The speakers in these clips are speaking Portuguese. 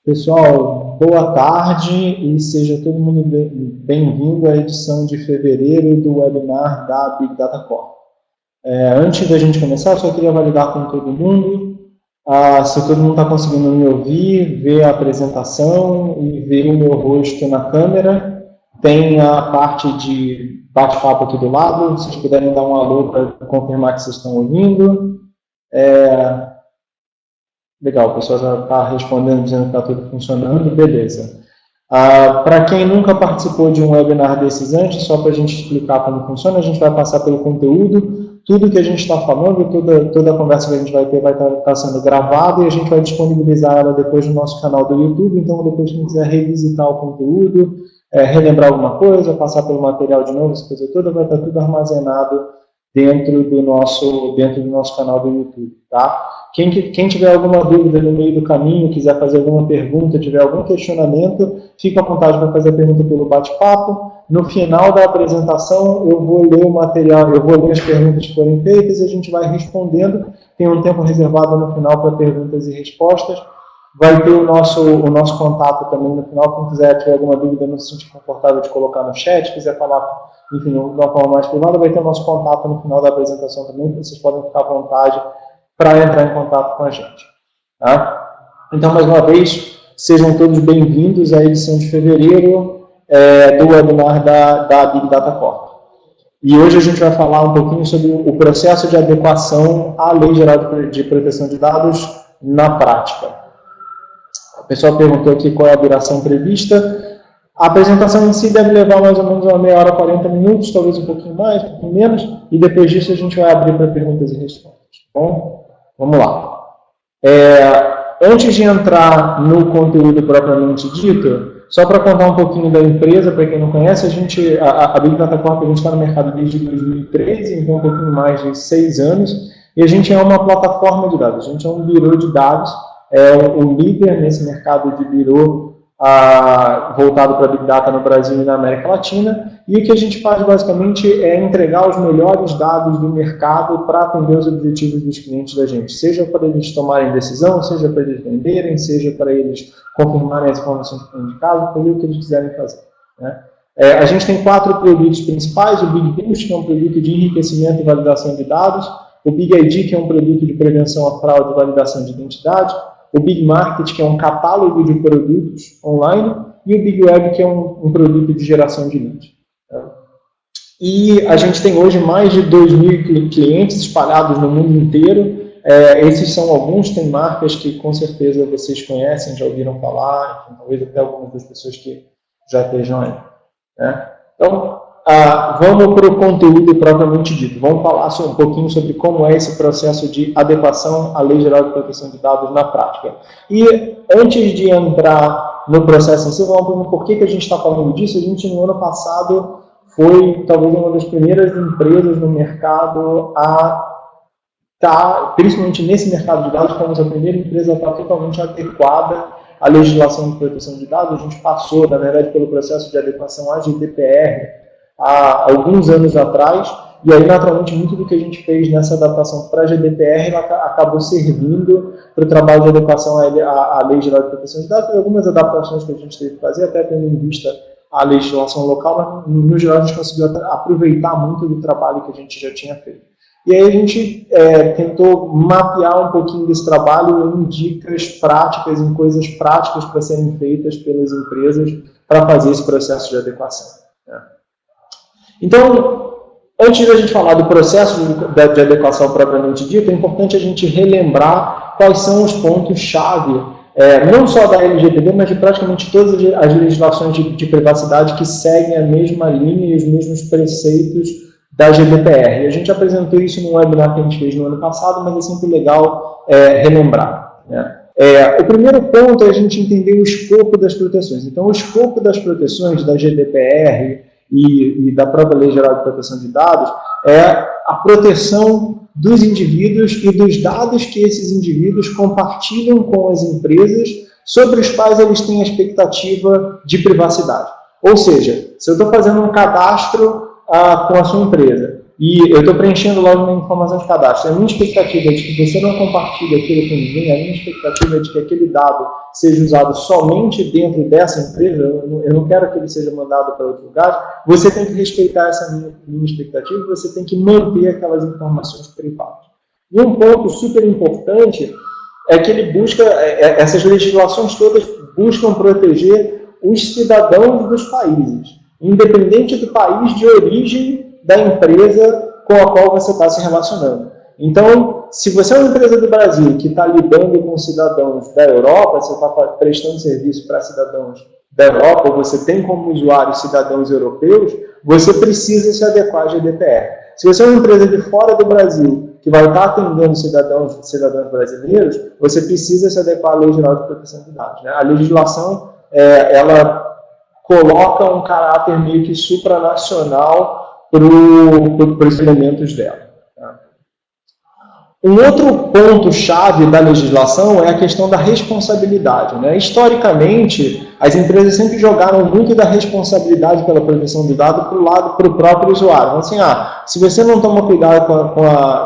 Pessoal, boa tarde e seja todo mundo bem-vindo à edição de fevereiro do webinar da Big Data Corp. Antes da gente começar, eu só queria validar com todo mundo, se todo mundo está conseguindo me ouvir, ver a apresentação e ver o meu rosto na câmera. Tem a parte de bate-papo aqui do lado, se vocês puderem dar um alô para confirmar que vocês estão ouvindo. Legal, o pessoal já está respondendo, dizendo que está tudo funcionando, beleza. Para quem nunca participou de um webinar desses antes, só para a gente explicar como funciona, a gente vai passar pelo conteúdo, tudo que a gente está falando, toda a conversa que a gente vai ter vai estar sendo gravada e a gente vai disponibilizar ela depois no nosso canal do YouTube, então depois quem quiser revisitar o conteúdo, relembrar alguma coisa, passar pelo material de novo, essa coisa toda, vai estar tudo armazenado dentro do nosso canal do YouTube, tá? Quem tiver alguma dúvida no meio do caminho, quiser fazer alguma pergunta, tiver algum questionamento, fica à vontade para fazer a pergunta pelo bate-papo. No final da apresentação, eu vou ler o material, eu vou ler as perguntas que forem feitas e a gente vai respondendo. Tem um tempo reservado no final para perguntas e respostas. Vai ter o nosso contato também no final. Quem quiser tiver alguma dúvida, não se sentir confortável de colocar no chat, quiser falar, enfim, de uma forma mais privada, vai ter o nosso contato no final da apresentação também, vocês podem ficar à vontade para entrar em contato com a gente. Tá? Então, mais uma vez, sejam todos bem-vindos à edição de fevereiro do webinar da Big Data Corp. E hoje a gente vai falar um pouquinho sobre o processo de adequação à Lei Geral de Proteção de Dados na prática. O pessoal perguntou aqui qual é a duração prevista. A apresentação em si deve levar mais ou menos uma meia hora, 40 minutos, talvez um pouquinho mais, um pouquinho menos, e depois disso a gente vai abrir para perguntas e respostas. Tá bom? Vamos lá. Antes de entrar no conteúdo propriamente dito, só para contar um pouquinho da empresa, para quem não conhece, a Big Data Corp, a gente está no mercado desde 2013, então um pouquinho mais de 6 anos, e a gente é uma plataforma de dados, a gente é um birô de dados, o líder nesse mercado de birô voltado para Big Data no Brasil e na América Latina, e o que a gente faz basicamente é entregar os melhores dados do mercado para atender os objetivos dos clientes da gente, seja para eles tomarem decisão, seja para eles venderem, seja para eles confirmarem as informações que estão indicadas, fazer o que eles quiserem fazer. Né? A gente tem 4 produtos principais: o Big Boost, que é um produto de enriquecimento e validação de dados, o Big ID, que é um produto de prevenção à fraude e validação de identidade, o Big Market, que é um catálogo de produtos online, e o Big Web, que é um produto de geração de leads. E a gente tem hoje mais de 2.000 clientes espalhados no mundo inteiro. Esses são alguns, tem marcas que com certeza vocês conhecem, já ouviram falar, enfim, talvez até algumas das pessoas que já estejam aí. Né? Então, vamos para o conteúdo propriamente dito. Vamos falar um pouquinho sobre como é esse processo de adequação à Lei Geral de Proteção de Dados na prática. E antes de entrar no processo em si, vamos perguntar por que a gente está falando disso. A gente, no ano passado, foi talvez uma das primeiras empresas no mercado a estar, principalmente nesse mercado de dados, fomos a primeira empresa a estar totalmente adequada à legislação de proteção de dados. A gente passou, na verdade, pelo processo de adequação à GDPR há alguns anos atrás, e aí, naturalmente, muito do que a gente fez nessa adaptação para a GDPR acabou servindo para o trabalho de adequação à Lei Geral de Proteção de Dados. Tem algumas adaptações que a gente teve que fazer, até tendo em vista a legislação local, mas no geral a gente conseguiu aproveitar muito do trabalho que a gente já tinha feito. E aí a gente tentou mapear um pouquinho desse trabalho em dicas práticas, em coisas práticas para serem feitas pelas empresas para fazer esse processo de adequação. Né? Então, antes da gente falar do processo de adequação propriamente dito, é importante a gente relembrar quais são os pontos-chave, não só da LGPD, mas de praticamente todas as legislações de privacidade que seguem a mesma linha e os mesmos preceitos da GDPR. E a gente apresentou isso num webinar que a gente fez no ano passado, mas é sempre legal relembrar. Né? O primeiro ponto é a gente entender o escopo das proteções. Então, o escopo das proteções da GDPR e da própria Lei Geral de Proteção de Dados é a proteção dos indivíduos e dos dados que esses indivíduos compartilham com as empresas sobre os quais eles têm a expectativa de privacidade. Ou seja, se eu estou fazendo um cadastro com a sua empresa e eu estou preenchendo logo uma informação de cadastro. A minha expectativa é de que você não compartilhe aquilo com ninguém, a minha expectativa é de que aquele dado seja usado somente dentro dessa empresa, eu não quero que ele seja mandado para outro lugar. Você tem que respeitar essa minha expectativa, você tem que manter aquelas informações privadas. E um ponto super importante é que ele busca, essas legislações todas buscam proteger os cidadãos dos países, independente do país de origem da empresa com a qual você está se relacionando. Então, se você é uma empresa do Brasil que está lidando com cidadãos da Europa, você está prestando serviço para cidadãos da Europa, ou você tem como usuário cidadãos europeus, você precisa se adequar à GDPR. Se você é uma empresa de fora do Brasil que vai estar atendendo cidadãos brasileiros, você precisa se adequar à Lei Geral de Proteção de Dados, né? A legislação, ela coloca um caráter meio que supranacional para os elementos dela. Tá? Um outro ponto-chave da legislação é a questão da responsabilidade, né? Historicamente, as empresas sempre jogaram muito da responsabilidade pela proteção do dado para o próprio usuário. Então, assim, se você não toma cuidado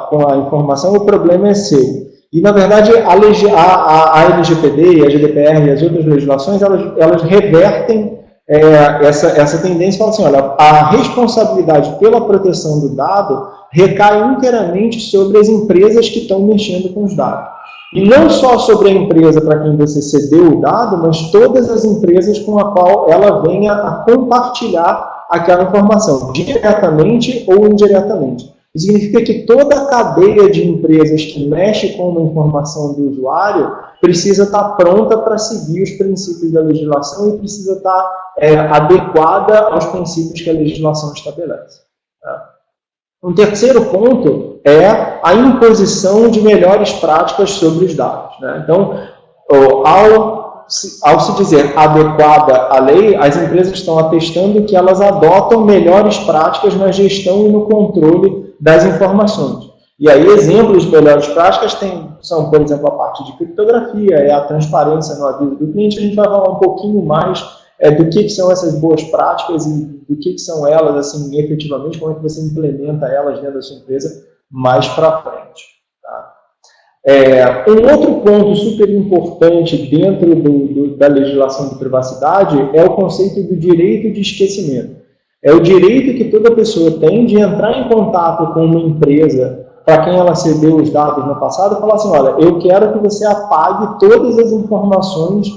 com a informação, o problema é seu. E, na verdade, a LGPD, a GDPR e as outras legislações, elas revertem essa tendência. Fala assim, olha, a responsabilidade pela proteção do dado recai inteiramente sobre as empresas que estão mexendo com os dados. E não só sobre a empresa para quem você cedeu o dado, mas todas as empresas com a qual ela venha a compartilhar aquela informação, diretamente ou indiretamente. Isso significa que toda a cadeia de empresas que mexe com uma informação do usuário precisa estar pronta para seguir os princípios da legislação e precisa estar adequada aos princípios que a legislação estabelece. Tá? Um terceiro ponto é a imposição de melhores práticas sobre os dados, né? Então, ao se dizer adequada à lei, as empresas estão atestando que elas adotam melhores práticas na gestão e no controle das informações. E aí, exemplos de melhores práticas são, por exemplo, a parte de criptografia, a transparência no aviso do cliente. A gente vai falar um pouquinho mais do que são essas boas práticas e do que são elas, assim, efetivamente, como é que você implementa elas dentro da sua empresa mais para frente. Tá? Um outro ponto super importante dentro da legislação de privacidade é o conceito do direito de esquecimento. É o direito que toda pessoa tem de entrar em contato com uma empresa para quem ela cedeu os dados no passado e falar assim, olha, eu quero que você apague todas as informações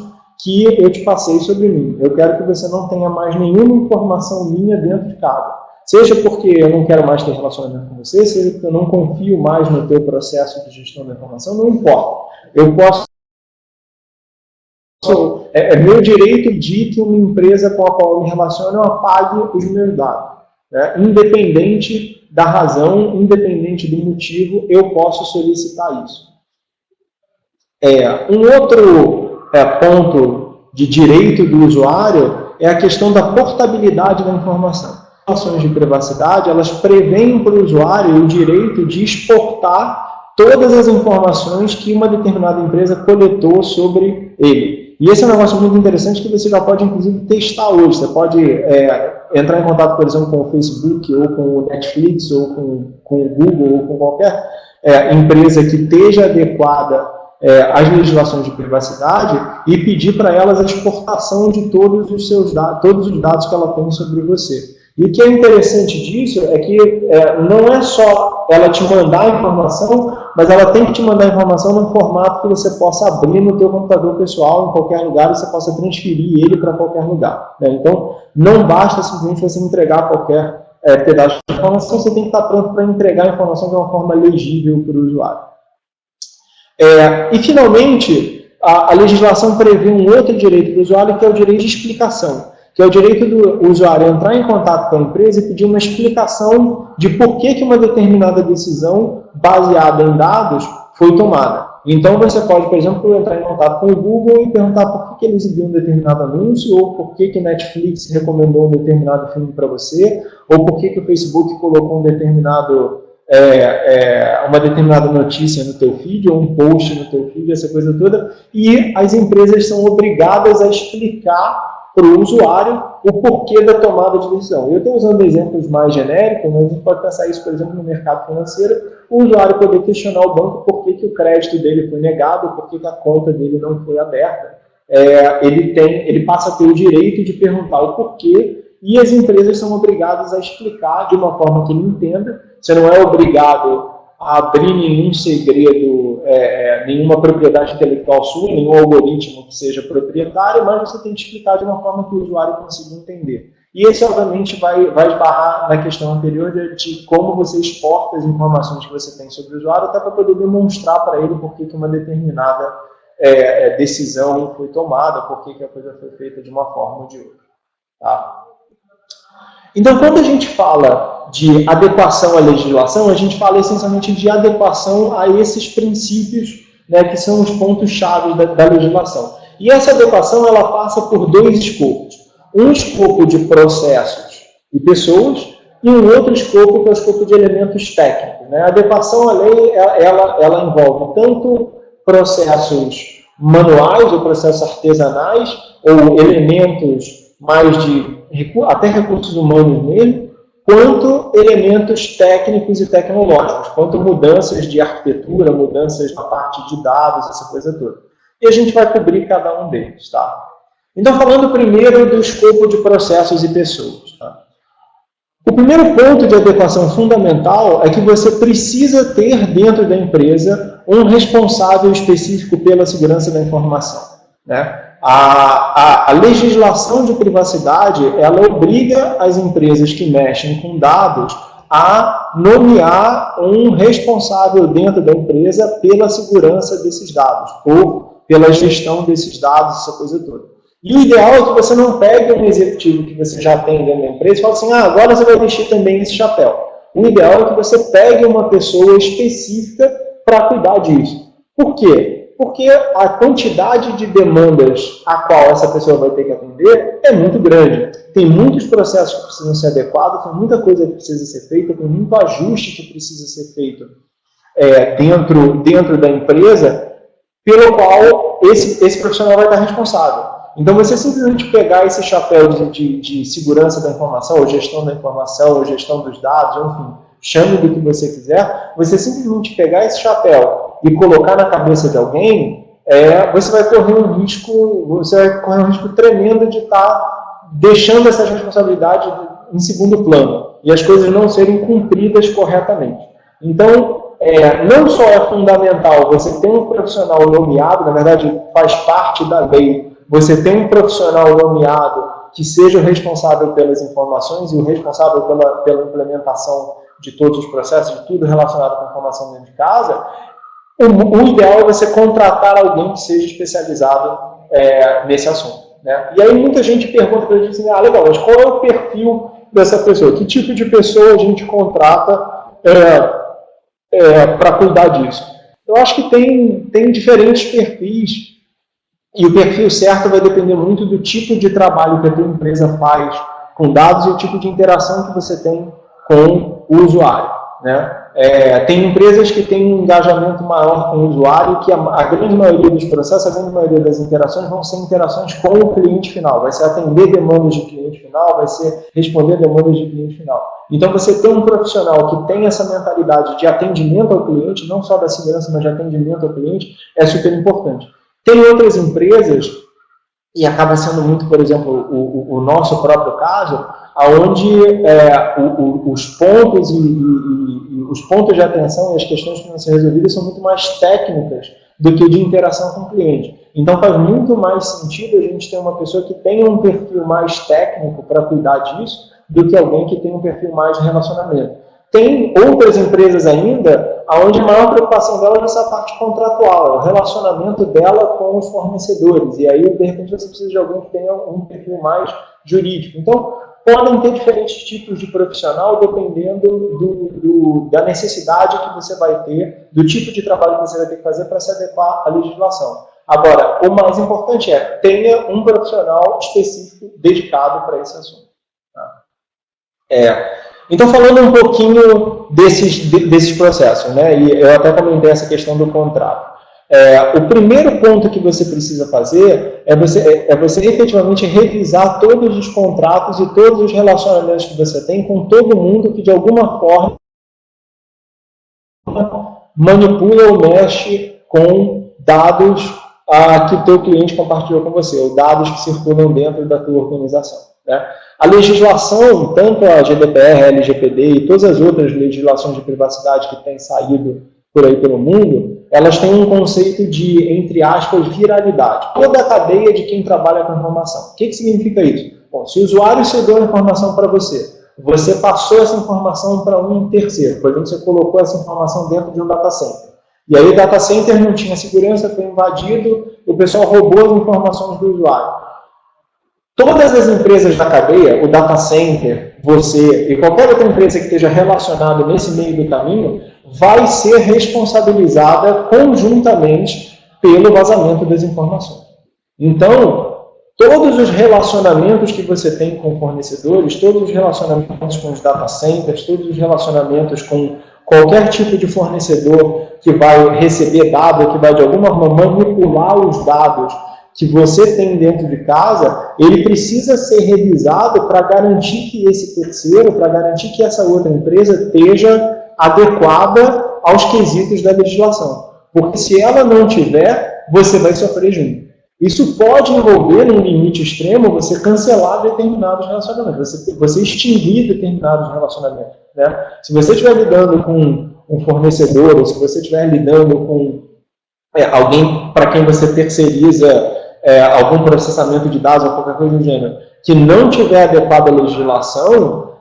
que eu te passei sobre mim. Eu quero que você não tenha mais nenhuma informação minha dentro de casa. Seja porque eu não quero mais ter relacionamento com você, seja porque eu não confio mais no teu processo de gestão da informação, não importa. Eu posso... É meu direito de que uma empresa com a qual eu me relaciono apague os meus dados. Né? Independente da razão, independente do motivo, eu posso solicitar isso. Um outro ponto de direito do usuário é a questão da portabilidade da informação. As ações de privacidade, elas prevêem para o usuário o direito de exportar todas as informações que uma determinada empresa coletou sobre ele. E esse é um negócio muito interessante que você já pode, inclusive, testar hoje. Você pode entrar em contato, por exemplo, com o Facebook, ou com o Netflix, ou com o Google, ou com qualquer empresa que esteja adequada às legislações de privacidade e pedir para elas a exportação de todos os seus dados, todos os dados que ela tem sobre você. E o que é interessante disso é que não é só ela te mandar a informação, mas ela tem que te mandar a informação num formato que você possa abrir no teu computador pessoal, em qualquer lugar, e você possa transferir ele para qualquer lugar. Né? Então, não basta simplesmente você entregar qualquer pedaço de informação, você tem que estar pronto para entregar a informação de uma forma legível para o usuário. E, finalmente, a legislação prevê um outro direito do usuário, que é o direito de explicação, que é o direito do usuário entrar em contato com a empresa e pedir uma explicação de por que uma determinada decisão baseada em dados foi tomada. Então, você pode, por exemplo, entrar em contato com o Google e perguntar por que ele exibiu um determinado anúncio, ou por que Netflix recomendou um determinado filme para você, ou por que o Facebook colocou uma determinada notícia no teu feed, ou um post no teu feed, essa coisa toda. E as empresas são obrigadas a explicar para o usuário o porquê da tomada de decisão. Eu estou usando exemplos mais genéricos, mas a gente pode pensar isso, por exemplo, no mercado financeiro, o usuário poder questionar o banco por que o crédito dele foi negado, por que a conta dele não foi aberta. Ele passa a ter o direito de perguntar o porquê, e as empresas são obrigadas a explicar de uma forma que ele entenda. Você não é obrigado a abrir nenhum segredo, nenhuma propriedade intelectual sua, nenhum algoritmo que seja proprietário, mas você tem que explicar de uma forma que o usuário consiga entender. E esse, obviamente, vai esbarrar na questão anterior de como você exporta as informações que você tem sobre o usuário, até para poder demonstrar para ele por que uma determinada decisão foi tomada, por que a coisa foi feita de uma forma ou de outra. Tá? Então, quando a gente fala de adequação à legislação, a gente fala essencialmente de adequação a esses princípios, né, que são os pontos-chave da legislação. E essa adequação ela passa por dois escopos. Um escopo de processos e pessoas, e um outro escopo que é o escopo de elementos técnicos. Né? A adequação à lei ela envolve tanto processos manuais ou processos artesanais, ou elementos mais até recursos humanos mesmo, quanto elementos técnicos e tecnológicos, quanto mudanças de arquitetura, mudanças na parte de dados, essa coisa toda. E a gente vai cobrir cada um deles. Tá? Então, falando primeiro do escopo de processos e pessoas. Tá? O primeiro ponto de adequação fundamental é que você precisa ter dentro da empresa um responsável específico pela segurança da informação. Né? A legislação de privacidade, ela obriga as empresas que mexem com dados a nomear um responsável dentro da empresa pela segurança desses dados, ou pela gestão desses dados, essa coisa toda. E o ideal é que você não pegue um executivo que você já tem dentro da empresa e fale assim, agora você vai vestir também esse chapéu. O ideal é que você pegue uma pessoa específica para cuidar disso. Por quê? Porque a quantidade de demandas a qual essa pessoa vai ter que atender é muito grande. Tem muitos processos que precisam ser adequados, tem muita coisa que precisa ser feita, tem muito ajuste que precisa ser feito dentro da empresa, pelo qual esse profissional vai estar responsável. Então, você simplesmente pegar esse chapéu de segurança da informação, ou gestão da informação, ou gestão dos dados, enfim, chame do que você quiser, você simplesmente pegar esse chapéu e colocar na cabeça de alguém, você vai correr um risco tremendo de estar deixando essa responsabilidade em segundo plano e as coisas não serem cumpridas corretamente. Então, não só é fundamental você ter um profissional nomeado, na verdade faz parte da lei, você tem um profissional nomeado que seja o responsável pelas informações e o responsável pela implementação de todos os processos, de tudo relacionado com a informação dentro de casa. O ideal é você contratar alguém que seja especializado nesse assunto. Né? E aí muita gente pergunta para a gente assim, legal, mas qual é o perfil dessa pessoa? Que tipo de pessoa a gente contrata para cuidar disso? Eu acho que tem diferentes perfis, e o perfil certo vai depender muito do tipo de trabalho que a tua empresa faz com dados e o tipo de interação que você tem com o usuário. Né? Tem empresas que têm um engajamento maior com o usuário, que a grande maioria dos processos, a grande maioria das interações vão ser interações com o cliente final, vai ser atender demandas de cliente final, vai ser responder demandas de cliente final. Então, você ter um profissional que tem essa mentalidade de atendimento ao cliente, não só da segurança, mas de atendimento ao cliente, é super importante. Tem outras empresas, e acaba sendo muito, por exemplo, o nosso próprio caso, onde os pontos os pontos de atenção e as questões que vão ser resolvidas são muito mais técnicas do que de interação com o cliente. Então faz muito mais sentido a gente ter uma pessoa que tenha um perfil mais técnico para cuidar disso do que alguém que tenha um perfil mais de relacionamento. Tem outras empresas ainda onde a maior preocupação dela é essa parte contratual, o relacionamento dela com os fornecedores. E aí, de repente, você precisa de alguém que tenha um perfil mais jurídico. Então, podem ter diferentes tipos de profissional dependendo da necessidade que você vai ter, do tipo de trabalho que você vai ter que fazer para se adequar à legislação. Agora, o mais importante tenha um profissional específico dedicado para esse assunto. Tá? Então, falando um pouquinho desses processos, né? E eu até comentei essa questão do contrato. O primeiro ponto que você precisa fazer é você efetivamente revisar todos os contratos e todos os relacionamentos que você tem com todo mundo que de alguma forma manipula ou mexe com dados que o teu cliente compartilhou com você, ou dados que circulam dentro da tua organização. Né? A legislação, tanto a GDPR, a LGPD e todas as outras legislações de privacidade que têm saído por aí pelo mundo, elas têm um conceito de, entre aspas, viralidade. Toda a cadeia de quem trabalha com informação. O que significa isso? Bom, se o usuário cedeu a informação para você, você passou essa informação para um terceiro, por exemplo, você colocou essa informação dentro de um data center. E aí o data center não tinha segurança, foi invadido, o pessoal roubou as informações do usuário. Todas as empresas da cadeia, o data center, você e qualquer outra empresa que esteja relacionada nesse meio do caminho, vai ser responsabilizada conjuntamente pelo vazamento das informações. Então, todos os relacionamentos que você tem com fornecedores, todos os relacionamentos com os data centers, todos os relacionamentos com qualquer tipo de fornecedor que vai receber dado, que vai de alguma forma manipular os dados que você tem dentro de casa, ele precisa ser revisado para garantir que esse terceiro, para garantir que essa outra empresa esteja adequada aos quesitos da legislação. Porque se ela não tiver, você vai sofrer junto. Isso pode envolver, num limite extremo, você cancelar determinados relacionamentos, você extinguir determinados relacionamentos. Né? Se você estiver lidando com um fornecedor, ou se você estiver lidando com alguém para quem você terceiriza algum processamento de dados ou qualquer coisa do gênero, que não tiver adequada à legislação,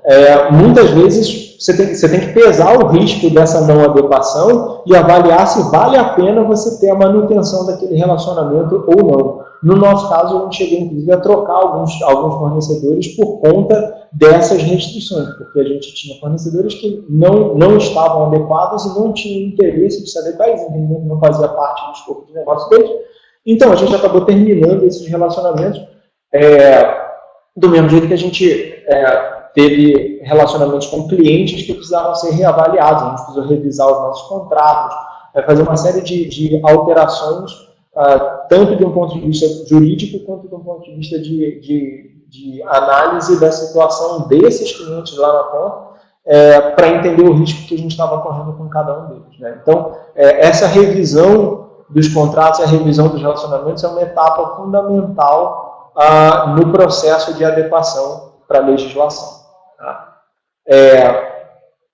muitas vezes você tem que pesar o risco dessa não adequação e avaliar se vale a pena você ter a manutenção daquele relacionamento ou não. No nosso caso, a gente chegou inclusive a trocar alguns fornecedores por conta dessas restrições, porque a gente tinha fornecedores que não estavam adequados e não tinham interesse de se adequar, eles entendiam que não fazia parte do escopo de negócio deles. Então, a gente acabou terminando esses relacionamentos do mesmo jeito que a gente teve relacionamentos com clientes que precisavam ser reavaliados, a gente precisou revisar os nossos contratos, fazer uma série de alterações, tanto de um ponto de vista jurídico, quanto de um ponto de vista de análise da situação desses clientes lá na ponta, para entender o risco que a gente estava correndo com cada um deles. Né? Então, essa revisão dos contratos e a revisão dos relacionamentos é uma etapa fundamental no processo de adequação para a legislação. Tá?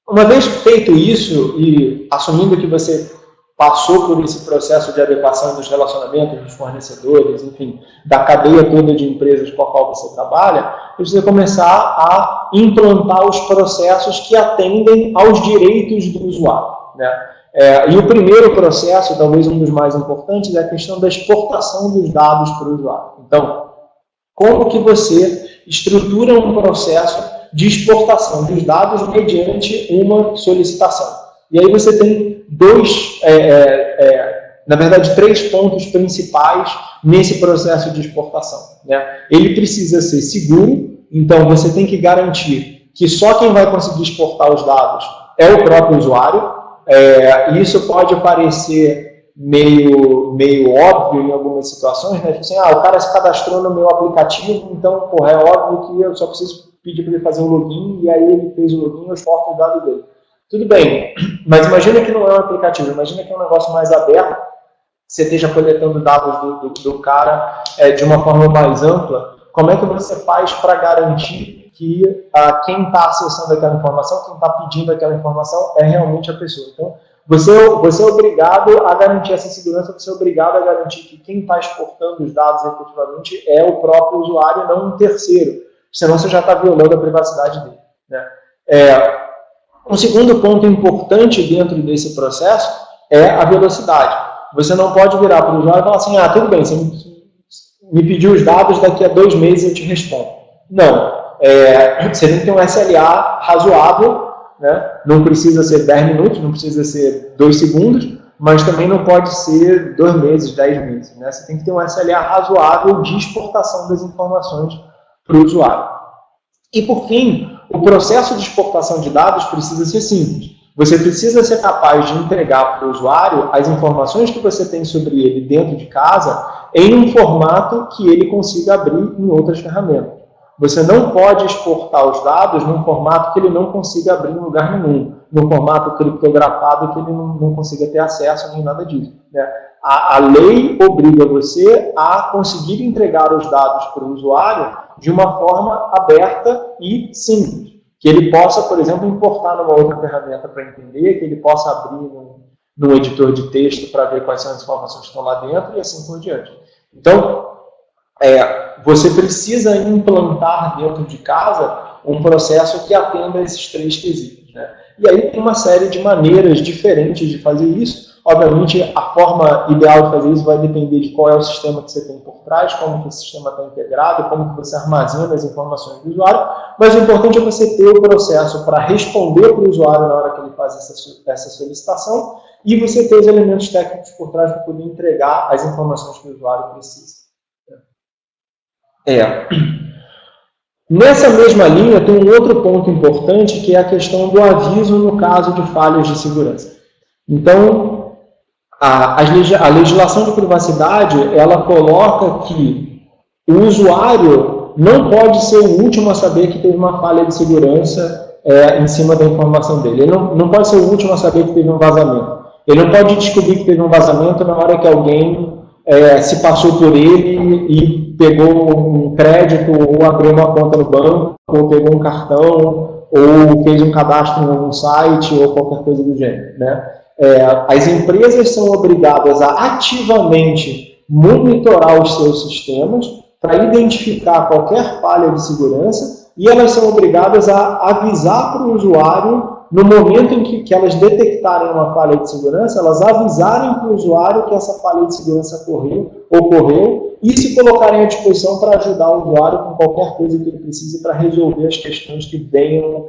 Uma vez feito isso e assumindo que você passou por esse processo de adequação dos relacionamentos dos fornecedores, enfim, da cadeia toda de empresas com a qual você trabalha, você precisa começar a implantar os processos que atendem aos direitos do usuário. Né? E o primeiro processo, talvez um dos mais importantes, é a questão da exportação dos dados para o usuário. Então, como que você estrutura um processo de exportação dos dados mediante uma solicitação? E aí você tem na verdade, 3 pontos principais nesse processo de exportação. Né? Ele precisa ser seguro, então você tem que garantir que só quem vai conseguir exportar os dados é o próprio usuário. Isso pode parecer meio óbvio em algumas situações, né? Tipo assim, o cara se cadastrou no meu aplicativo, então, é óbvio que eu só preciso pedir para ele fazer um login, e aí ele fez o login, eu exporto os dados dele. Tudo bem, mas imagina que não é um aplicativo, imagina que é um negócio mais aberto, você esteja coletando dados do cara de uma forma mais ampla. Como é que você faz para garantir que quem está acessando aquela informação, quem está pedindo aquela informação é realmente a pessoa? Então, você é obrigado a garantir essa segurança, você é obrigado a garantir que quem está exportando os dados efetivamente é o próprio usuário, não um terceiro, senão você já está violando a privacidade dele. Né? Um segundo ponto importante dentro desse processo é a velocidade. Você não pode virar para o usuário e falar assim, tudo bem, você me pediu os dados, daqui a 2 meses eu te respondo. Não. Você tem que ter um SLA razoável, né? Não precisa ser 10 minutos, não precisa ser 2 segundos, mas também não pode ser 2 meses, 10 meses. Né? Você tem que ter um SLA razoável de exportação das informações para o usuário. E, por fim, o processo de exportação de dados precisa ser simples. Você precisa ser capaz de entregar para o usuário as informações que você tem sobre ele dentro de casa em um formato que ele consiga abrir em outras ferramentas. Você não pode exportar os dados num formato que ele não consiga abrir em lugar nenhum, num formato criptografado que ele não consiga ter acesso nem nada disso, né? A lei obriga você a conseguir entregar os dados para o usuário de uma forma aberta e simples. Que ele possa, por exemplo, importar numa outra ferramenta para entender, que ele possa abrir num editor de texto para ver quais são as informações que estão lá dentro e assim por diante. Então, você precisa implantar dentro de casa um processo que atenda a esses 3 quesitos, né? E aí tem uma série de maneiras diferentes de fazer isso. Obviamente, a forma ideal de fazer isso vai depender de qual é o sistema que você tem por trás, como que esse sistema está integrado, como que você armazena as informações do usuário, mas o importante é você ter o processo para responder para o usuário na hora que ele faz essa solicitação e você ter os elementos técnicos por trás para poder entregar as informações que o usuário precisa. Nessa mesma linha, tem um outro ponto importante, que é a questão do aviso no caso de falhas de segurança. Então, a legislação de privacidade, ela coloca que o usuário não pode ser o último a saber que teve uma falha de segurança em cima da informação dele. Ele não pode ser o último a saber que teve um vazamento. Ele não pode descobrir que teve um vazamento na hora que alguém se passou por ele e pegou um crédito, ou abriu uma conta no banco, ou pegou um cartão, ou fez um cadastro em algum site, ou qualquer coisa do gênero, né? As empresas são obrigadas a ativamente monitorar os seus sistemas para identificar qualquer falha de segurança e elas são obrigadas a avisar para o usuário no momento em que elas detectarem uma falha de segurança, elas avisarem para o usuário que essa falha de segurança ocorreu e se colocarem à disposição para ajudar o usuário com qualquer coisa que ele precise para resolver as questões que venham,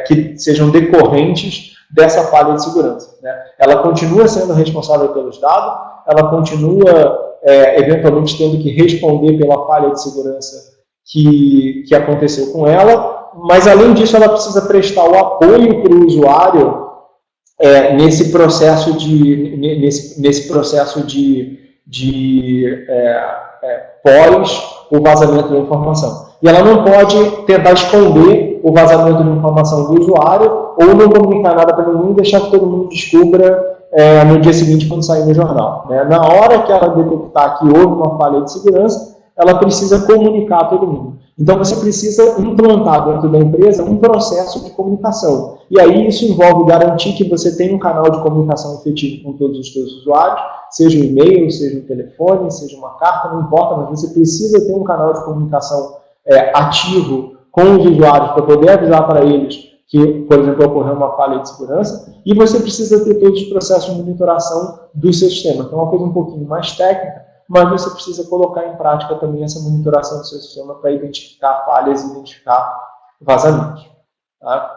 que sejam decorrentes dessa falha de segurança, né? Ela continua sendo responsável pelos dados, ela continua eventualmente tendo que responder pela falha de segurança que aconteceu com ela, mas além disso ela precisa prestar o apoio para o usuário nesse processo de pós o vazamento da informação. E ela não pode tentar esconder o vazamento de informação do usuário ou não comunicar nada para ninguém e deixar que todo mundo descubra no dia seguinte quando sair no jornal, né? Na hora que ela detectar que houve uma falha de segurança, ela precisa comunicar a todo mundo. Então você precisa implantar dentro da empresa um processo de comunicação. E aí isso envolve garantir que você tem um canal de comunicação efetivo com todos os seus usuários, seja um e-mail, seja um telefone, seja uma carta, não importa, mas você precisa ter um canal de comunicação ativo com os usuários para poder avisar para eles que, por exemplo, ocorreu uma falha de segurança, e você precisa ter todos os processos de monitoração do seu sistema. Então é uma coisa um pouquinho mais técnica, mas você precisa colocar em prática também essa monitoração do seu sistema para identificar falhas e identificar vazamentos. Tá?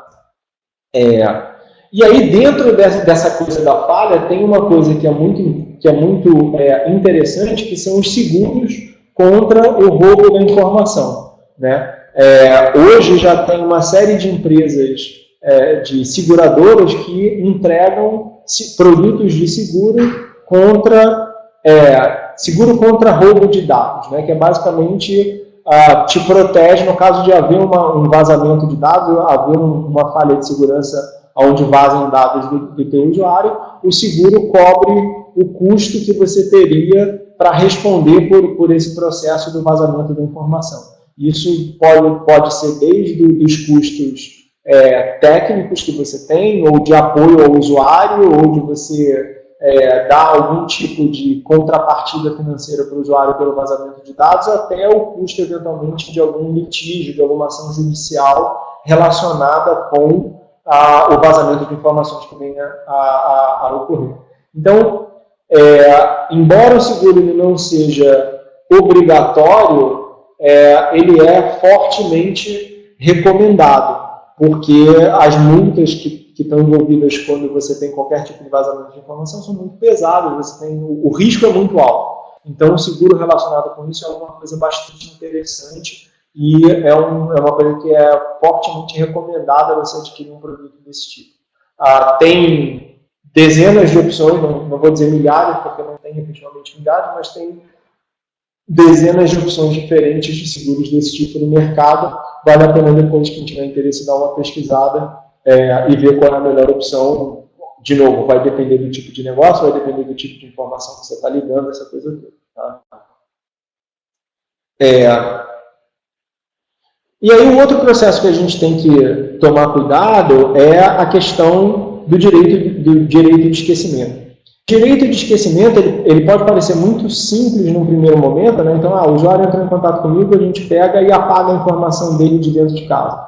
E aí, dentro dessa coisa da falha, tem uma coisa que é muito interessante, que são os seguros contra o roubo da informação, né? Hoje já tem uma série de empresas de seguradoras que entregam produtos de seguro contra roubo de dados, né? Que é basicamente te protege no caso de haver um vazamento de dados, haver uma falha de segurança onde vazam dados do teu usuário, o seguro cobre o custo que você teria para responder por esse processo do vazamento da informação. Isso pode ser desde os custos técnicos que você tem, ou de apoio ao usuário, ou de você dar algum tipo de contrapartida financeira para o usuário pelo vazamento de dados, até o custo, eventualmente, de algum litígio, de alguma ação judicial relacionada com o vazamento de informações que venha a ocorrer. Então, embora o seguro ele não seja obrigatório, ele é fortemente recomendado, porque as multas que estão envolvidas quando você tem qualquer tipo de vazamento de informação são muito pesadas, o risco é muito alto. Então, o seguro relacionado com isso é uma coisa bastante interessante e é uma coisa que é fortemente recomendada você adquirir um produto desse tipo. tem dezenas de opções, não vou dizer milhares, porque não tem efetivamente milhares, mas tem dezenas de opções diferentes de seguros desse tipo no mercado. Vale a pena depois, quem tiver interesse, dar uma pesquisada e ver qual é a melhor opção. De novo, vai depender do tipo de negócio, vai depender do tipo de informação que você está lidando, essa coisa toda. Tá? E aí, o outro processo que a gente tem que tomar cuidado é a questão do direito de esquecimento. O direito de esquecimento, ele pode parecer muito simples num primeiro momento, né? Então, o usuário entra em contato comigo, a gente pega e apaga a informação dele de dentro de casa.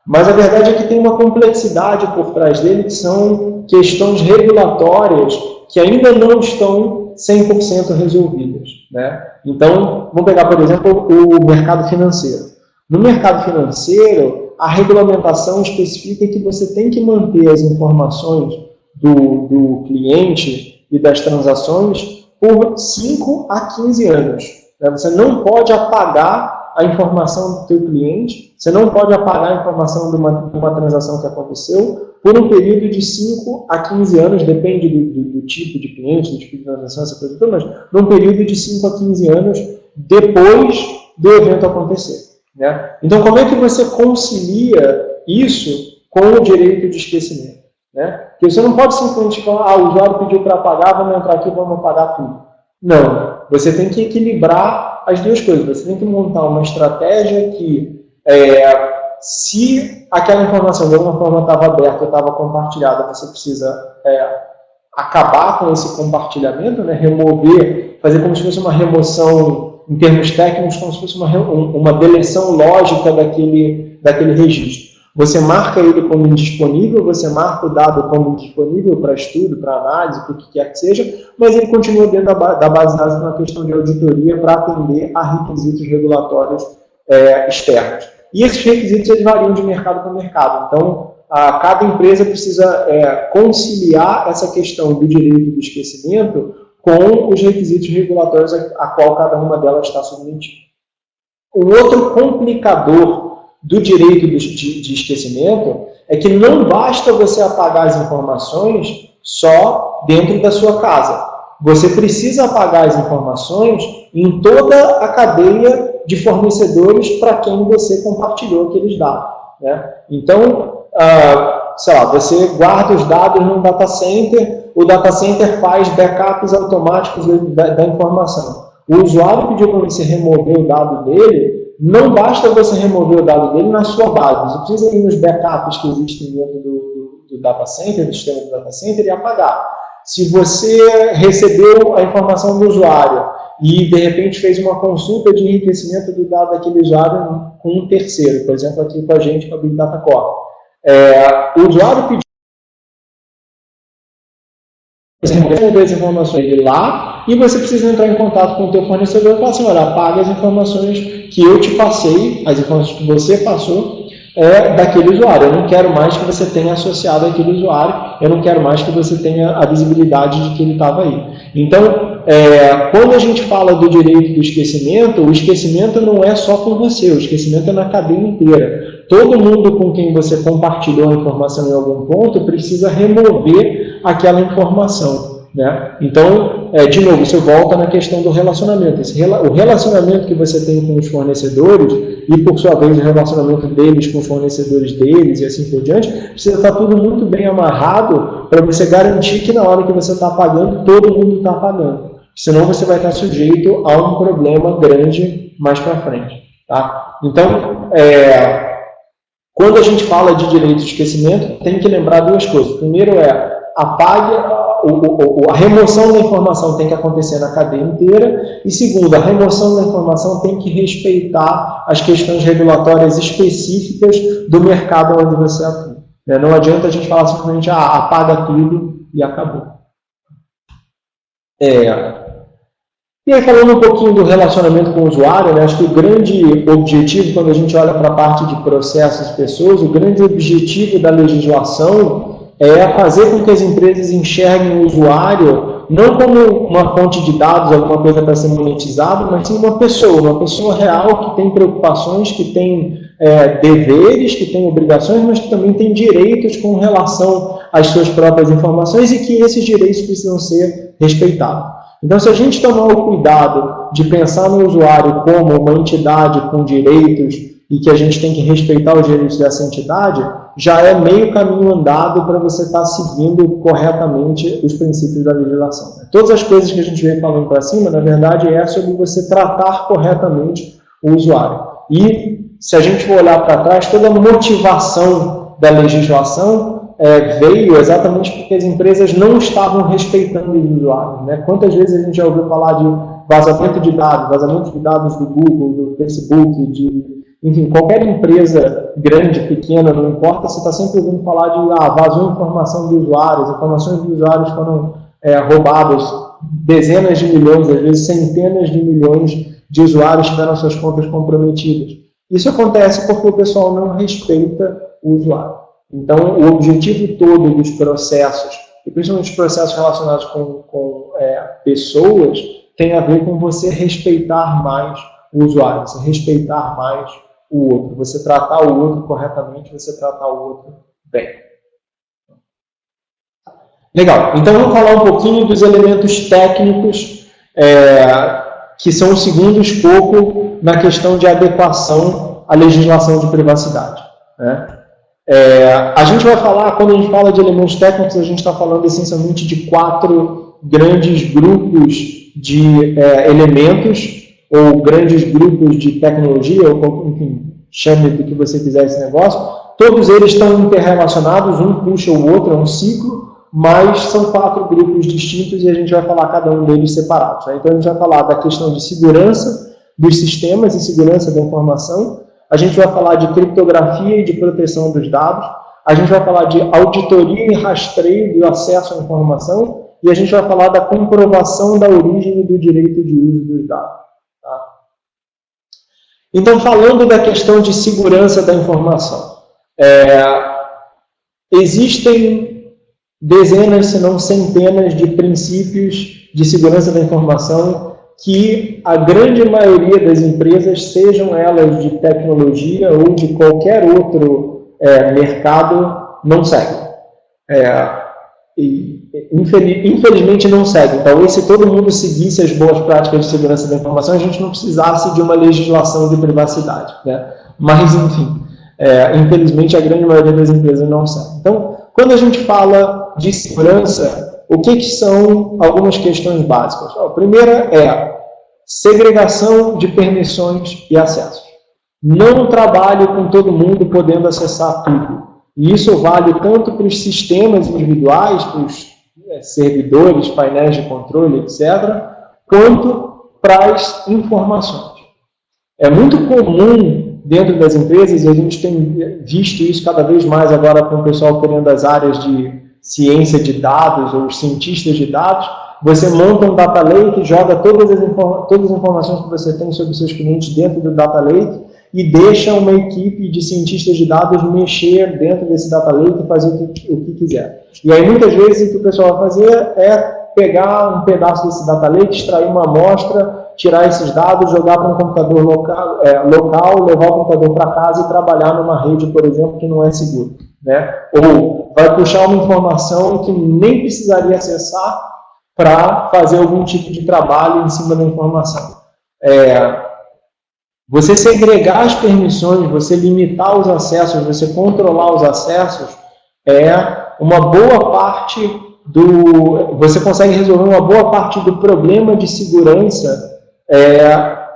Mas a verdade é que tem uma complexidade por trás dele, que são questões regulatórias que ainda não estão 100% resolvidas, né? Então, vamos pegar, por exemplo, o mercado financeiro. No mercado financeiro, a regulamentação especifica que você tem que manter as informações do cliente e das transações por 5 a 15 anos. Você não pode apagar a informação do teu cliente, você não pode apagar a informação de uma transação que aconteceu por um período de 5 a 15 anos, depende do tipo de cliente, do tipo de transação, essa coisa toda, mas num período de 5 a 15 anos depois do evento acontecer. Né? Então, como é que você concilia isso com o direito de esquecimento? Né? Porque você não pode simplesmente falar, o usuário pediu para apagar, vamos entrar aqui e vamos apagar tudo. Não, você tem que equilibrar as duas coisas. Você tem que montar uma estratégia que, se aquela informação de alguma forma estava aberta ou estava compartilhada, você precisa acabar com esse compartilhamento, né? Remover, fazer como se fosse uma remoção, em termos técnicos, como se fosse uma deleção lógica daquele registro. Você marca ele como indisponível, você marca o dado como indisponível para estudo, para análise, para o que quer que seja, mas ele continua dentro da base de dados na questão de auditoria para atender a requisitos regulatórios externos. E esses requisitos eles variam de mercado para mercado. Então, cada empresa precisa conciliar essa questão do direito do esquecimento com os requisitos regulatórios a qual cada uma delas está submetida. Um outro complicador do direito de esquecimento é que não basta você apagar as informações só dentro da sua casa. Você precisa apagar as informações em toda a cadeia de fornecedores para quem você compartilhou aqueles dados. Né? Então, sei lá, você guarda os dados num data center, o data center faz backups automáticos da informação. O usuário pediu para você remover o dado dele, não basta você remover o dado dele na sua base, você precisa ir nos backups que existem dentro do data center, do sistema do data center e apagar. Se você recebeu a informação do usuário e de repente fez uma consulta de enriquecimento do dado daquele usuário com um terceiro, por exemplo aqui com a gente, com a Big Data Corp, o usuário pediu as informações de lá e você precisa entrar em contato com o teu fornecedor e falar assim, olha, apaga as informações que eu te passei, as informações que você passou daquele usuário. Eu não quero mais que você tenha associado aquele usuário, eu não quero mais que você tenha a visibilidade de que ele estava aí. Então, quando a gente fala do direito do esquecimento, o esquecimento não é só com você, o esquecimento é na cadeia inteira. Todo mundo com quem você compartilhou a informação em algum ponto precisa remover aquela informação. Né? Então, de novo, isso volta na questão do relacionamento. O relacionamento que você tem com os fornecedores e, por sua vez, o relacionamento deles com os fornecedores deles e assim por diante, precisa estar tudo muito bem amarrado para você garantir que na hora que você está pagando, todo mundo está pagando. Senão você vai estar sujeito a um problema grande mais para frente. Tá? Então, quando a gente fala de direito de esquecimento, tem que lembrar duas coisas. Primeiro apague, a remoção da informação tem que acontecer na cadeia inteira, e segundo, a remoção da informação tem que respeitar as questões regulatórias específicas do mercado onde você atua. Não adianta a gente falar simplesmente, apaga tudo e acabou. E aí, falando um pouquinho do relacionamento com o usuário, né, acho que o grande objetivo, quando a gente olha para a parte de processos e pessoas, o grande objetivo da legislação é fazer com que as empresas enxerguem o usuário não como uma fonte de dados, alguma coisa para ser monetizada, mas sim uma pessoa real que tem preocupações, que tem deveres, que têm obrigações, mas que também têm direitos com relação às suas próprias informações e que esses direitos precisam ser respeitados. Então, se a gente tomar o cuidado de pensar no usuário como uma entidade com direitos e que a gente tem que respeitar os direitos dessa entidade, já é meio caminho andado para você estar seguindo corretamente os princípios da legislação. Todas as coisas que a gente veio falando para cima, na verdade, é sobre você tratar corretamente o usuário. E, se a gente for olhar para trás, toda a motivação da legislação veio exatamente porque as empresas não estavam respeitando os usuários. Né? Quantas vezes a gente já ouviu falar de vazamento de dados do Google, do Facebook, enfim, qualquer empresa grande, pequena, não importa, você está sempre ouvindo falar de vazou informação de usuários, informações de usuários foram roubadas, dezenas de milhões, às vezes centenas de milhões de usuários tiveram suas contas comprometidas. Isso acontece porque o pessoal não respeita o usuário. Então, o objetivo todo dos processos, e principalmente os processos relacionados com pessoas, tem a ver com você respeitar mais o usuário, você respeitar mais o outro, você tratar o outro corretamente, você tratar o outro bem. Legal, então vamos falar um pouquinho dos elementos técnicos que são o segundo escopo na questão de adequação à legislação de privacidade. Né? A gente vai falar, quando a gente fala de elementos técnicos, a gente está falando essencialmente de 4 grandes grupos de elementos, ou grandes grupos de tecnologia, ou enfim, chame do que você quiser esse negócio. Todos eles estão interrelacionados, um puxa o outro, é um ciclo, mas são 4 grupos distintos e a gente vai falar cada um deles separados. Né? Então a gente vai falar da questão de segurança dos sistemas e segurança da informação, a gente vai falar de criptografia e de proteção dos dados, a gente vai falar de auditoria e rastreio do acesso à informação, e a gente vai falar da comprovação da origem e do direito de uso dos dados. Tá? Então, falando da questão de segurança da informação, existem dezenas, se não centenas, de princípios de segurança da informação que a grande maioria das empresas, sejam elas de tecnologia ou de qualquer outro mercado, não seguem. Infelizmente não seguem. Talvez se todo mundo seguisse as boas práticas de segurança da informação, a gente não precisasse de uma legislação de privacidade. Né? Mas, enfim, infelizmente a grande maioria das empresas não segue. Então, quando a gente fala de segurança, o que são algumas questões básicas? A primeira é segregação de permissões e acessos. Não trabalhe com todo mundo podendo acessar tudo. E isso vale tanto para os sistemas individuais, para os servidores, painéis de controle, etc., quanto para as informações. É muito comum dentro das empresas, e a gente tem visto isso cada vez mais agora com o pessoal querendo as áreas de ciência de dados, ou os cientistas de dados, você monta um data lake, joga todas as informações que você tem sobre seus clientes dentro do data lake e deixa uma equipe de cientistas de dados mexer dentro desse data lake e fazer o que quiser. E aí, muitas vezes, o que o pessoal vai fazer é pegar um pedaço desse data lake, extrair uma amostra, tirar esses dados, jogar para um computador local, levar o computador para casa e trabalhar numa rede, por exemplo, que não é segura. Né? Ou vai puxar uma informação que nem precisaria acessar para fazer algum tipo de trabalho em cima da informação. Você segregar as permissões, você limitar os acessos, você controlar os acessos, uma boa parte você consegue resolver uma boa parte do problema de segurança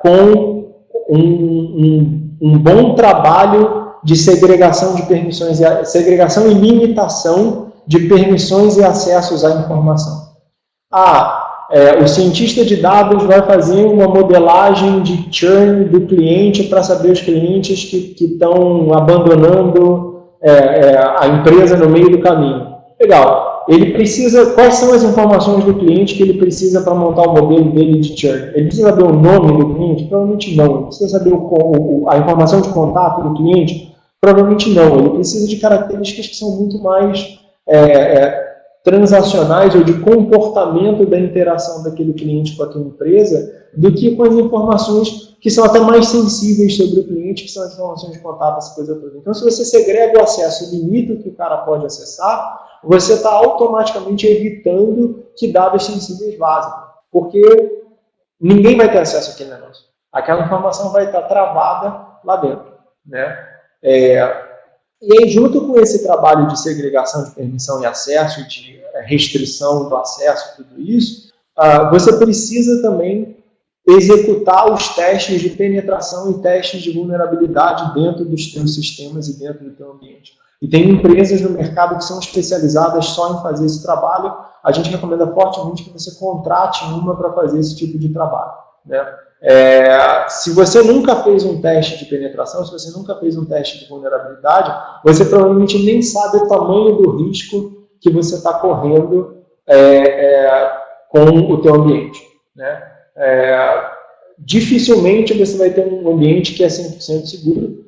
com um bom trabalho de segregação de permissões, segregação e limitação de permissões e acessos à informação. O cientista de dados vai fazer uma modelagem de churn do cliente para saber os clientes que estão abandonando a empresa no meio do caminho. Legal. Ele precisa, quais são as informações do cliente que ele precisa para montar o modelo dele de churn? Ele precisa saber o nome do cliente? Provavelmente não. Ele precisa saber a informação de contato do cliente? Provavelmente não. Ele precisa de características que são muito mais transacionais ou de comportamento da interação daquele cliente com aquela empresa do que com as informações que são até mais sensíveis sobre o cliente, que são as informações de contato, essa coisa toda. Então, se você segrega o acesso e limita o que o cara pode acessar, você está automaticamente evitando que dados sensíveis vazem, porque ninguém vai ter acesso àquele negócio. Aquela informação vai estar travada lá dentro, né? E aí, junto com esse trabalho de segregação de permissão e acesso, de restrição do acesso, tudo isso, você precisa também executar os testes de penetração e testes de vulnerabilidade dentro dos teus sistemas e dentro do teu ambiente. E tem empresas no mercado que são especializadas só em fazer esse trabalho. A gente recomenda fortemente que você contrate uma para fazer esse tipo de trabalho, né? Se você nunca fez um teste de penetração, se você nunca fez um teste de vulnerabilidade, você provavelmente nem sabe o tamanho do risco que você está correndo com o teu ambiente, né? Dificilmente você vai ter um ambiente que é 100% seguro,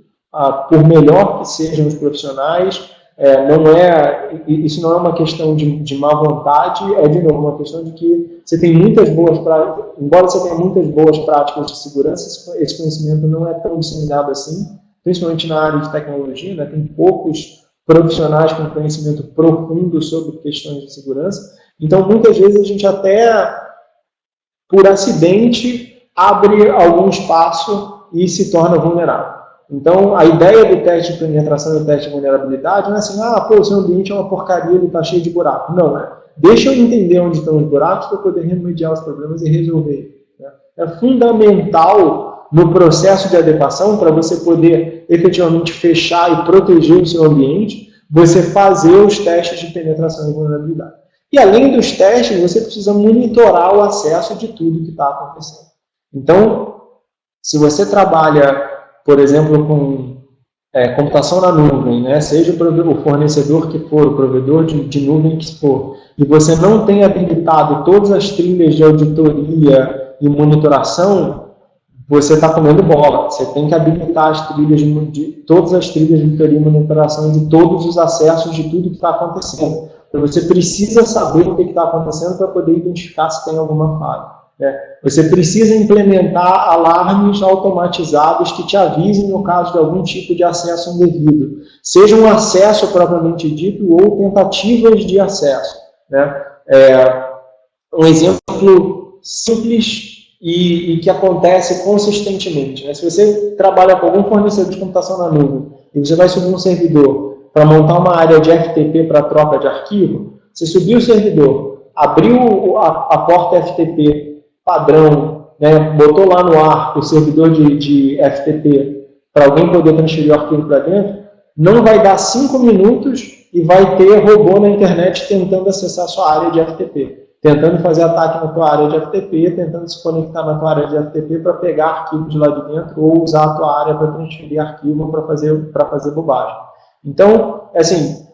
por melhor que sejam os profissionais. Isso não é uma questão de má vontade, de novo, uma questão de que você tem muitas boas práticas, embora você tenha muitas boas práticas de segurança, esse conhecimento não é tão disseminado assim, principalmente na área de tecnologia, né? Tem poucos profissionais com conhecimento profundo sobre questões de segurança, então muitas vezes a gente até, por acidente, abre algum espaço e se torna vulnerável. Então, a ideia do teste de penetração e do teste de vulnerabilidade não é assim, o seu ambiente é uma porcaria, ele está cheio de buraco. Não, deixa eu entender onde estão os buracos para poder remediar os problemas e resolver. Né? É fundamental no processo de adequação, para você poder efetivamente fechar e proteger o seu ambiente, você fazer os testes de penetração e vulnerabilidade. E além dos testes, você precisa monitorar o acesso de tudo que está acontecendo. Então, se você trabalha, por exemplo, com computação na nuvem, né? Seja o fornecedor que for, o provedor de nuvem que for, e você não tem habilitado todas as trilhas de auditoria e monitoração, você está comendo bola. Você tem que habilitar as trilhas todas as trilhas de auditoria e monitoração de todos os acessos de tudo que está acontecendo. Então, você precisa saber o que está acontecendo para poder identificar se tem alguma falha. Você precisa implementar alarmes automatizados que te avisem no caso de algum tipo de acesso indevido. Seja um acesso propriamente dito ou tentativas de acesso, né? Um exemplo simples e que acontece consistentemente, né? Se você trabalha com algum fornecedor de computação na nuvem e você vai subir um servidor para montar uma área de FTP para troca de arquivo, você subiu o servidor, abriu a porta FTP padrão, né, botou lá no ar o servidor de FTP para alguém poder transferir o arquivo para dentro, não vai dar 5 minutos e vai ter robô na internet tentando acessar a sua área de FTP, tentando fazer ataque na tua área de FTP, tentando se conectar na tua área de FTP para pegar arquivo de lá de dentro ou usar a tua área para transferir arquivo para fazer bobagem. Então, assim,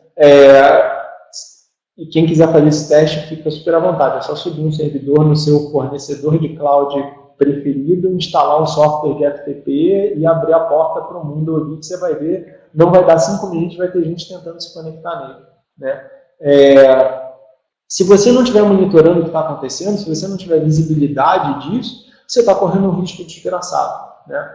e quem quiser fazer esse teste fica super à vontade. É só subir um servidor no seu fornecedor de cloud preferido, instalar um software de FTP e abrir a porta para o mundo ouvir, que você vai ver, não vai dar 5 minutos, vai ter gente tentando se conectar nele, né? Se você não estiver monitorando o que está acontecendo, se você não tiver visibilidade disso, você está correndo um risco desgraçado, né?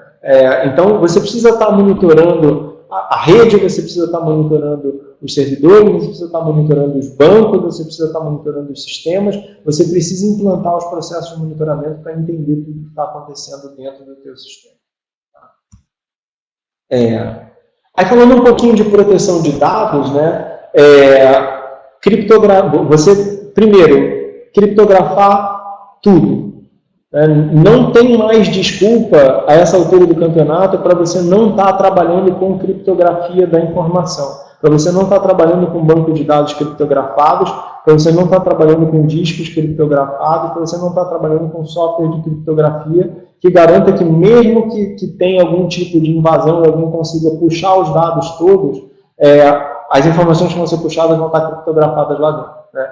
Então, você precisa estar monitorando a rede, você precisa estar monitorando os servidores, você precisa estar monitorando os bancos, você precisa estar monitorando os sistemas, você precisa implantar os processos de monitoramento para entender tudo o que está acontecendo dentro do teu sistema. Aí falando um pouquinho de proteção de dados, né? Você, primeiro, criptografar tudo. Não tem mais desculpa a essa altura do campeonato para você não estar trabalhando com criptografia da informação, para você não estar trabalhando com banco de dados criptografados, para você não estar trabalhando com discos criptografados, para você não estar trabalhando com software de criptografia que garanta que mesmo que tenha algum tipo de invasão e alguém consiga puxar os dados todos, as informações que vão ser puxadas vão estar criptografadas lá dentro, né?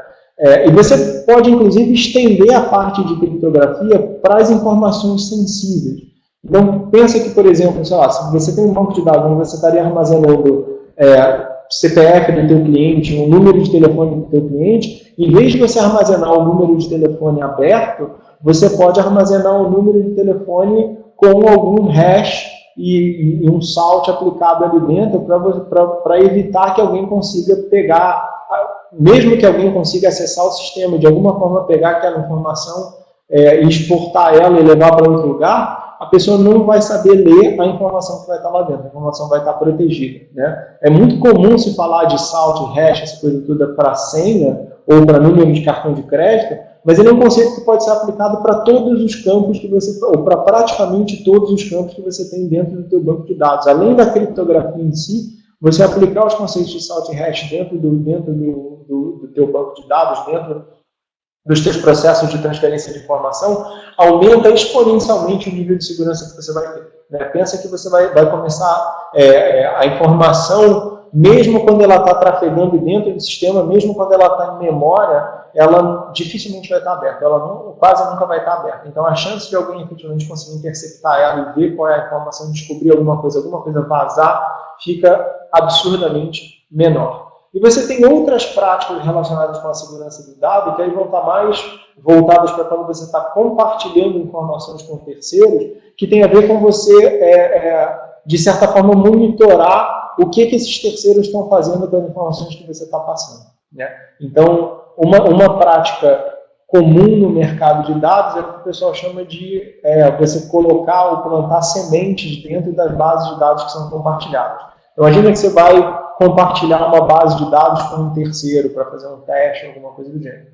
E você pode, inclusive, estender a parte de criptografia para as informações sensíveis. Então, pensa que, por exemplo, sei lá, se você tem um banco de dados onde você estaria armazenando CPF do teu cliente, um número de telefone do teu cliente, em vez de você armazenar o número de telefone aberto, você pode armazenar o número de telefone com algum hash e um salt aplicado ali dentro para evitar que alguém consiga pegar, mesmo que alguém consiga acessar o sistema de alguma forma, pegar aquela informação e exportar ela e levar para outro lugar, a pessoa não vai saber ler a informação que vai estar lá dentro, a informação vai estar protegida, né? É muito comum se falar de salt, hash, essa coisa toda para senha ou para número de cartão de crédito, mas ele é um conceito que pode ser aplicado para todos os campos que você, ou para praticamente todos os campos que você tem dentro do teu banco de dados. Além da criptografia em si, você aplicar os conceitos de salt e hash dentro do teu banco de dados, dentro dos teus processos de transferência de informação, aumenta exponencialmente o nível de segurança que você vai ter, né? Pensa que você vai começar a informação, mesmo quando ela está trafegando dentro do sistema, mesmo quando ela está em memória, ela dificilmente vai estar aberta, ela quase nunca vai estar aberta. Então, a chance de alguém efetivamente conseguir interceptar ela e ver qual é a informação, descobrir alguma coisa vazar, fica absurdamente menor. E você tem outras práticas relacionadas com a segurança do dado, que aí vão estar mais voltadas para quando você está compartilhando informações com terceiros, que tem a ver com você, de certa forma, monitorar o que esses terceiros estão fazendo com as informações que você está passando, né? Então, uma prática comum no mercado de dados é o que o pessoal chama de você colocar ou plantar sementes dentro das bases de dados que são compartilhadas. Imagina que você vai compartilhar uma base de dados com um terceiro para fazer um teste, alguma coisa do gênero.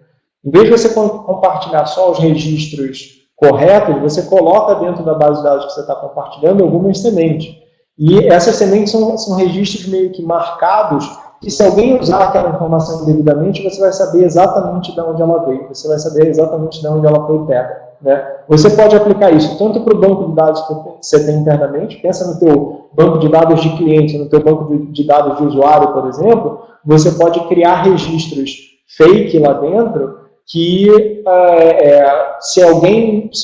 Em vez de você compartilhar só os registros corretos, você coloca dentro da base de dados que você está compartilhando algumas sementes. E essas sementes são registros meio que marcados, que se alguém usar aquela informação devidamente, você vai saber exatamente de onde ela veio, você vai saber exatamente de onde ela foi pega, né? Você pode aplicar isso tanto para o banco de dados que você tem internamente, pensa no teu banco de dados de cliente, no teu banco de dados de usuário, por exemplo, você pode criar registros fake lá dentro que, se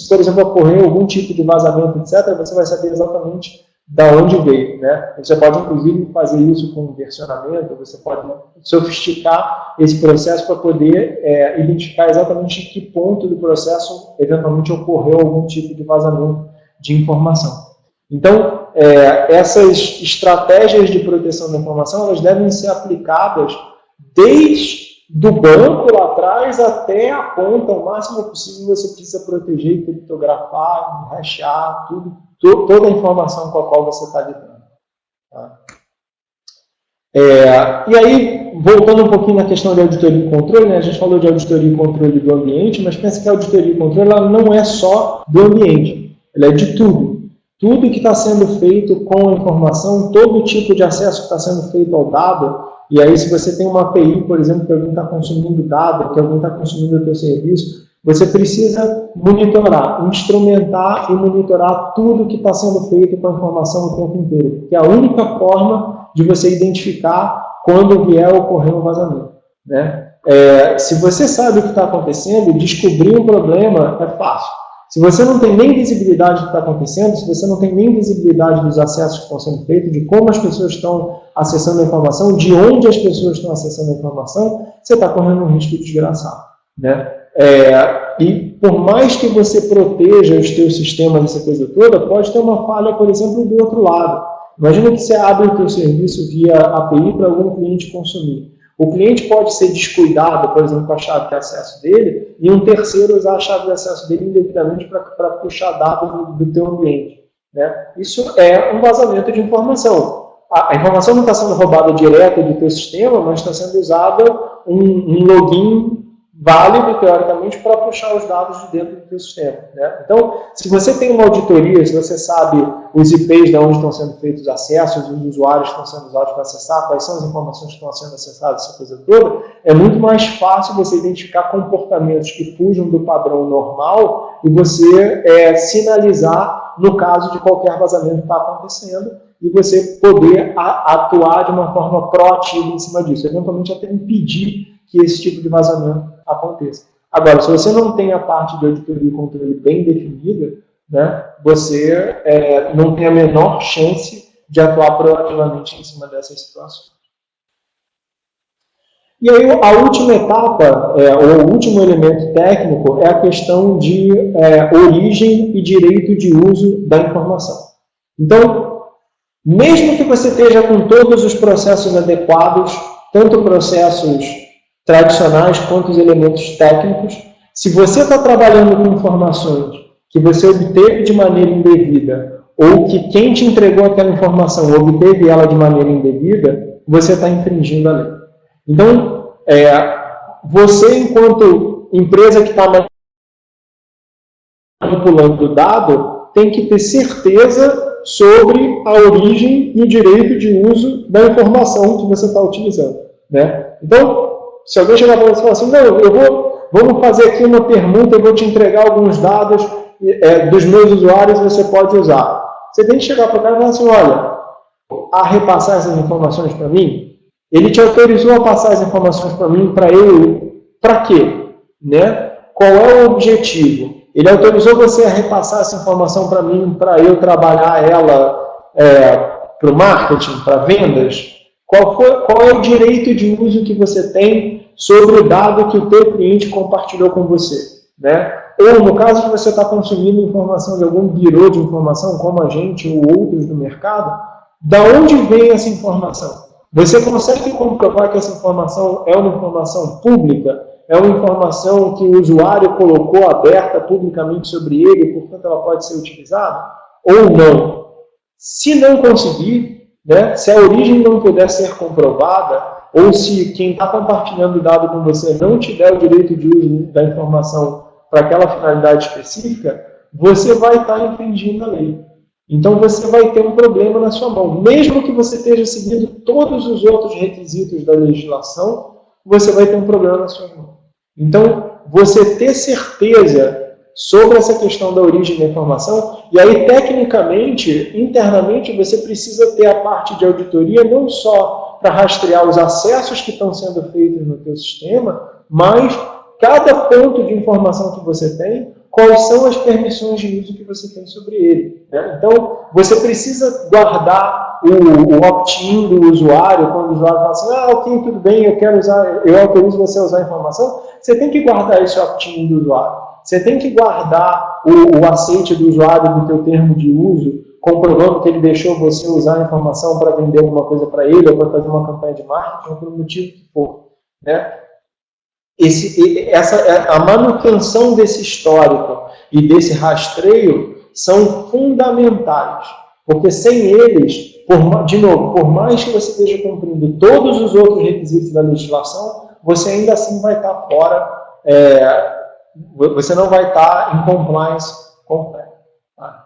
por exemplo ocorrer algum tipo de vazamento, etc., você vai saber exatamente da onde veio, né? Você pode, inclusive, fazer isso com versionamento, você pode sofisticar esse processo para poder identificar exatamente em que ponto do processo, eventualmente, ocorreu algum tipo de vazamento de informação. Então, essas estratégias de proteção da informação, elas devem ser aplicadas desde do banco lá atrás até a ponta, o máximo possível você precisa proteger, criptografar, hashear, toda a informação com a qual você está lidando. Tá? E aí, voltando um pouquinho na questão de auditoria e controle, né? A gente falou de auditoria e controle do ambiente, mas pensa que a auditoria e controle ela não é só do ambiente, ela é de tudo. Tudo que está sendo feito com a informação, todo tipo de acesso que está sendo feito ao dado. E aí, se você tem uma API, por exemplo, que alguém está consumindo dado, que alguém está consumindo o teu serviço, você precisa monitorar, instrumentar e monitorar tudo que está sendo feito com a informação o tempo inteiro. Porque é a única forma de você identificar quando vier a ocorrer um vazamento, né? Se você sabe o que está acontecendo, descobrir um problema é fácil. Se você não tem nem visibilidade do que está acontecendo, se você não tem nem visibilidade dos acessos que estão sendo feitos, de como as pessoas estão acessando a informação, de onde as pessoas estão acessando a informação, você está correndo um risco desgraçado, né? E por mais que você proteja os teus sistemas, essa coisa toda, pode ter uma falha, por exemplo, do outro lado. Imagina que você abre o teu serviço via API para algum cliente consumir. O cliente pode ser descuidado, por exemplo, com a chave de acesso dele, e um terceiro usar a chave de acesso dele indevidamente para puxar dados do teu ambiente, né? Isso é um vazamento de informação. A informação não está sendo roubada direto do teu sistema, mas está sendo usada um login válido, teoricamente, para puxar os dados de dentro do teu sistema, né? Então, se você tem uma auditoria, se você sabe os IPs de onde estão sendo feitos os acessos, os usuários que estão sendo usados para acessar, quais são as informações que estão sendo acessadas, essa coisa toda, é muito mais fácil você identificar comportamentos que fujam do padrão normal e você sinalizar no caso de qualquer vazamento que está acontecendo e você poder atuar de uma forma proativa em cima disso, eventualmente até impedir que esse tipo de vazamento aconteça. Agora, se você não tem a parte de auditoria e controle bem definida, né, você não tem a menor chance de atuar proativamente em cima dessas situações. E aí a última etapa, ou o último elemento técnico, é a questão de origem e direito de uso da informação. Então, mesmo que você esteja com todos os processos adequados, tanto processos tradicionais quanto os elementos técnicos, se você está trabalhando com informações que você obteve de maneira indevida, ou que quem te entregou aquela informação obteve ela de maneira indevida, você está infringindo a lei. Então, você, enquanto empresa que está manipulando o dado, tem que ter certeza sobre a origem e o direito de uso da informação que você está utilizando. Né? Então, se alguém chegar para você e falar assim, não, vamos fazer aqui uma pergunta, eu vou te entregar alguns dados dos meus usuários e você pode usar. Você tem que chegar para o cara e falar assim, olha, a repassar essas informações para mim, ele te autorizou a passar as informações para mim, para eu, para quê? Né? Qual é o objetivo? Ele autorizou você a repassar essa informação para mim, para eu trabalhar ela para o marketing, para vendas? Qual é o direito de uso que você tem sobre o dado que o teu cliente compartilhou com você? Né? Ou, no caso de você estar consumindo informação de algum birô de informação, como a gente ou outros do mercado, da onde vem essa informação? Você consegue comprovar que essa informação é uma informação pública? É uma informação que o usuário colocou aberta publicamente sobre ele, e, portanto, ela pode ser utilizada? Ou não? Se não conseguir, né, se a origem não puder ser comprovada, ou se quem está compartilhando o dado com você não te der o direito de uso da informação para aquela finalidade específica, você vai estar infringindo a lei. Então você vai ter um problema na sua mão. Mesmo que você esteja seguindo todos os outros requisitos da legislação, você vai ter um problema na sua mão. Então, você ter certeza sobre essa questão da origem da informação, e aí, tecnicamente, internamente, você precisa ter a parte de auditoria não só para rastrear os acessos que estão sendo feitos no teu sistema, mas cada ponto de informação que você tem, quais são as permissões de uso que você tem sobre ele. Né? Então, você precisa guardar o opt-in do usuário, quando o usuário fala assim, ok, tudo bem, eu autorizo você a usar a informação, você tem que guardar esse opt-in do usuário. Você tem que guardar o aceite do usuário do teu termo de uso, comprovando que ele deixou você usar a informação para vender alguma coisa para ele, ou para fazer uma campanha de marketing, ou por um motivo que for. Né? A manutenção desse histórico e desse rastreio são fundamentais, porque sem eles, de novo, por mais que você esteja cumprindo todos os outros requisitos da legislação, você ainda assim vai estar fora, você não vai estar em compliance completa. Tá?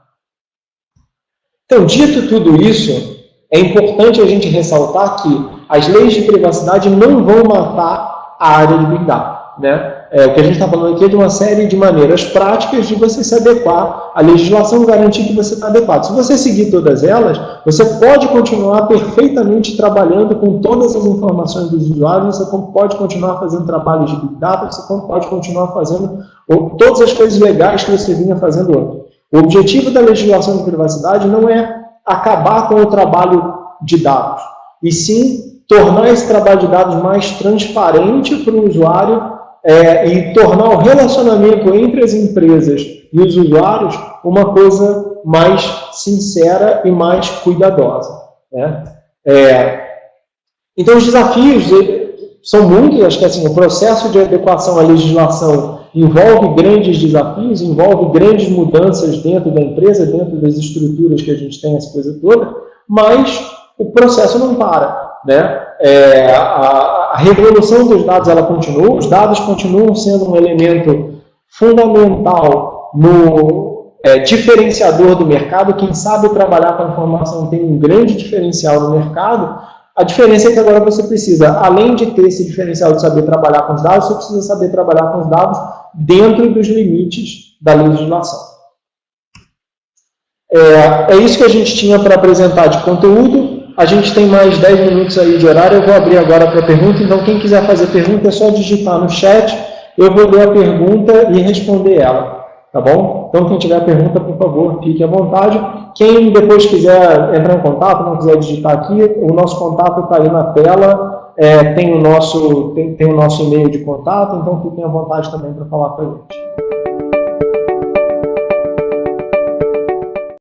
Então, dito tudo isso, é importante a gente ressaltar que as leis de privacidade não vão matar a área de Big Data. Né? O que a gente está falando aqui é de uma série de maneiras práticas de você se adequar à legislação e garantir que você está adequado. Se você seguir todas elas, você pode continuar perfeitamente trabalhando com todas as informações dos usuários, você pode continuar fazendo trabalhos de Big Data, você pode continuar fazendo todas as coisas legais que você vinha fazendo antes. O objetivo da legislação de privacidade não é acabar com o trabalho de dados, e sim tornar esse trabalho de dados mais transparente para o usuário e tornar o relacionamento entre as empresas e os usuários uma coisa mais sincera e mais cuidadosa. Né? Então, os desafios são muitos. Acho que assim, o processo de adequação à legislação envolve grandes desafios, envolve grandes mudanças dentro da empresa, dentro das estruturas que a gente tem, essa coisa toda, mas o processo não para. Né? A revolução dos dados ela continua, os dados continuam sendo um elemento fundamental no diferenciador do mercado. Quem sabe trabalhar com a informação tem um grande diferencial no mercado. A diferença é que agora você precisa, além de ter esse diferencial de saber trabalhar com os dados, você precisa saber trabalhar com os dados dentro dos limites da legislação. É isso que a gente tinha para apresentar de conteúdo. A gente tem mais 10 minutos aí de horário, eu vou abrir agora para pergunta, então quem quiser fazer pergunta é só digitar no chat, eu vou ler a pergunta e responder ela, tá bom? Então quem tiver pergunta, por favor, fique à vontade. Quem depois quiser entrar em contato, não quiser digitar aqui, o nosso contato está aí na tela, tem o nosso e-mail de contato, então fiquem à vontade também para falar com a gente.